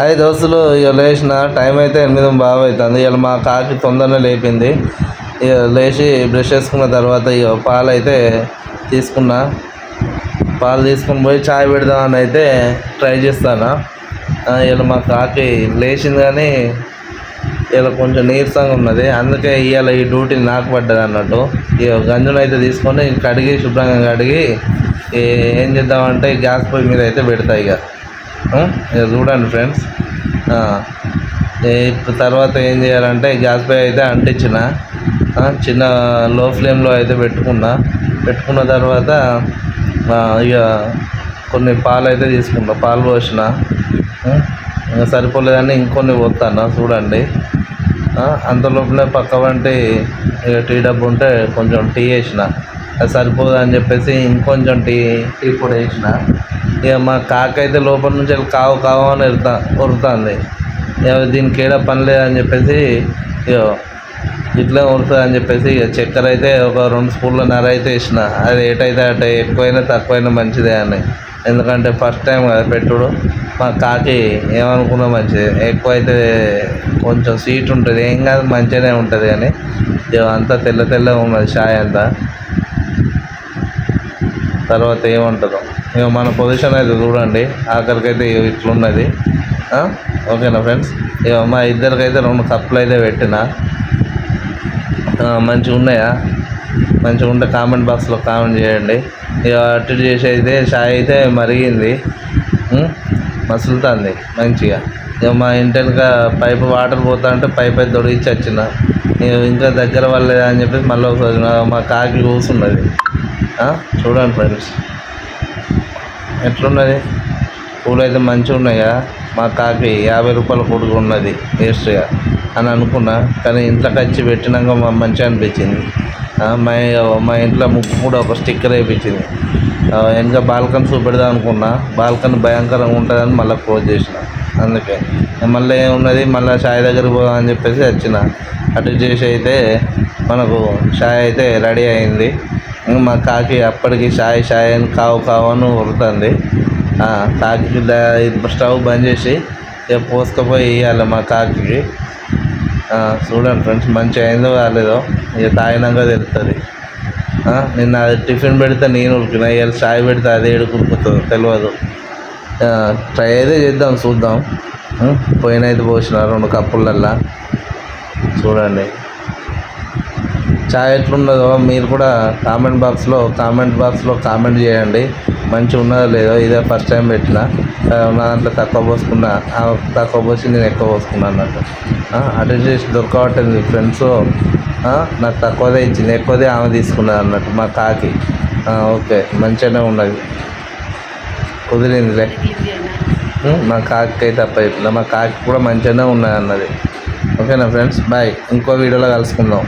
అదే దోస్తులు ఇక లేచిన టైం అయితే 8:15 అవుతుంది. ఇక మా కాకి తొందరనే లేపింది. ఇక లేచి బ్రష్ చేసుకున్న తర్వాత ఇక పాలు అయితే తీసుకున్నా. పాలు తీసుకుని పోయి చాయ్ పెడదామని అయితే ట్రై చేస్తాను. ఇలా మా కాకి లేచింది కానీ ఇలా కొంచెం నీరసంగా ఉన్నది. అందుకే ఇవాళ ఈ డ్యూటీ నాకు పడ్డది అన్నట్టు. ఇక గంజును అయితే తీసుకొని కడిగి శుభ్రంగా కడిగి ఏం చేద్దామంటే గ్యాస్ పొయ్యి మీద అయితే పెడతా. ఇక చూడండి ఫ్రెండ్స్. ఇప్పుడు తర్వాత ఏం చేయాలంటే గ్యాస్ పొయ్యి అయితే అంటించిన చిన్న లో ఫ్లేమ్లో అయితే పెట్టుకున్న తర్వాత ఇక కొన్ని పాలు అయితే తీసుకుంటా. పాలు పోసిన ఇంకా సరిపోలేదని ఇంకొన్ని పోతాను చూడండి. అంతలోపలే పక్క వంటి ఇక టీ డబ్బు ఉంటే కొంచెం టీ వేసిన. అది సరిపోదు అని చెప్పేసి ఇంకొంచెం టీ పొడి వేసిన. ఇక మా కాకి అయితే లోపల నుంచి కావు అని ఉరుతుంది. ఇక దీనికి ఏడా పని లేదని చెప్పేసి ఇక ఇట్లా ఉరుతుంది అని చెప్పేసి ఇక చక్కెర అయితే ఒక 2 స్పూన్ల నర అయితే వేసిన. అది ఏటైతే అటు ఎక్కువైనా తక్కువైనా మంచిదే అని. ఎందుకంటే ఫస్ట్ టైం కదా పెట్టుడు. మా కాకి ఏమనుకున్నా మంచిది. ఎక్కువైతే కొంచెం స్వీట్ ఉంటుంది, ఏం కాదు మంచిగానే ఉంటుంది. కానీ అంతా తెల్లగా ఉన్నది చాయ్ అంతా. తర్వాత ఏమంటుందో ఇక మన పొజిషన్ అయితే చూడండి. ఆఖరికైతే ఇట్లున్నది. ఓకేనా ఫ్రెండ్స్. ఇక మా ఇద్దరికైతే 2 కప్పులు అయితే పెట్టిన. మంచిగా ఉన్నాయా? మంచిగా ఉంటే కామెంట్ బాక్స్లో కామెంట్ చేయండి. ఇక అటు చేసి అయితే చాయ్ అయితే మరిగింది, మసులుతుంది మంచిగా. ఇక మా ఇంటి వెనుక పైపు వాటర్ పోతా అంటే పైప్ అయితే దొడిగిచ్చి వచ్చిన. ఇంకా దగ్గర వాళ్ళేదా అని చెప్పేసి మళ్ళీ ఒకసారి మా కాకి కూర్చున్నది. చూడండి ఫ్రెండ్స్ ఎట్లున్నది. పూలు అయితే మంచిగా ఉన్నాయా? మా కాకి 50 రూపాయల కొడుకు ఉన్నది వేస్ట్గా అని అనుకున్నా. కానీ ఇంట్లోకి వచ్చి పెట్టినాక మంచిగా అనిపించింది. మా ఇంట్లో ముగ్గు కూడా ఒక స్టిక్కర్ వేయించింది. వెనక బాల్కనీ చూపెడదాం అనుకున్నా. బాల్కనీ భయంకరంగా ఉంటుందని మళ్ళీ క్లోజ్ చేసిన. అందుకే మళ్ళీ ఏమున్నది, మళ్ళీ చాయ్ దగ్గరికి పోదాం అని చెప్పేసి వచ్చిన. అటు చేసి అయితే మనకు చాయ్ అయితే రెడీ అయింది. మా కాకి అప్పటికి చాయ్ అని కావు అని ఉరుతుంది. కాకి స్టవ్ బంద్ చేసి ఇక పోసుకపోయి ఇవ్వాలి మా కాకి. చూడండి ఫ్రెండ్స్ మంచిగా అయిందో కాలేదో ఇక తాగినాక తెలుస్తుంది. నిన్న అది టిఫిన్ పెడితే నేను ఉరికిన, ఇవాళ చాయ్ పెడితే అదే ఉరుకుతుందో తెలియదు. ట్రై అయితే చేద్దాం, చూద్దాం. పోయిన అయితే పోసిన 2 కప్పులల్లా. చూడండి చాయ్ ఎట్లున్నదో మీరు కూడా కామెంట్ బాక్స్లో కామెంట్ చేయండి. మంచిగా ఉన్నదో లేదో. ఇదే ఫస్ట్ టైం పెట్టిన. నా దాంట్లో తక్కువ పోసుకున్నా, తక్కువ పోసి నేను ఎక్కువ పోసుకున్నా అన్నట్టు. అటు చేసి దొరకబట్టింది ఫ్రెండ్స్. నాకు తక్కువదే ఇచ్చింది, ఎక్కువదే ఆమె తీసుకున్నది అన్నట్టు మా కాకి. ఓకే మంచిగానే ఉన్నది, కుదిరిందిలే. మా కాకి అయితే తప్ప చెప్పిన. మా కాకి కూడా మంచిగానే ఉన్నది అన్నది. ఓకేనా ఫ్రెండ్స్, బాయ్. ఇంకో వీడియోలో కలుసుకుందాం.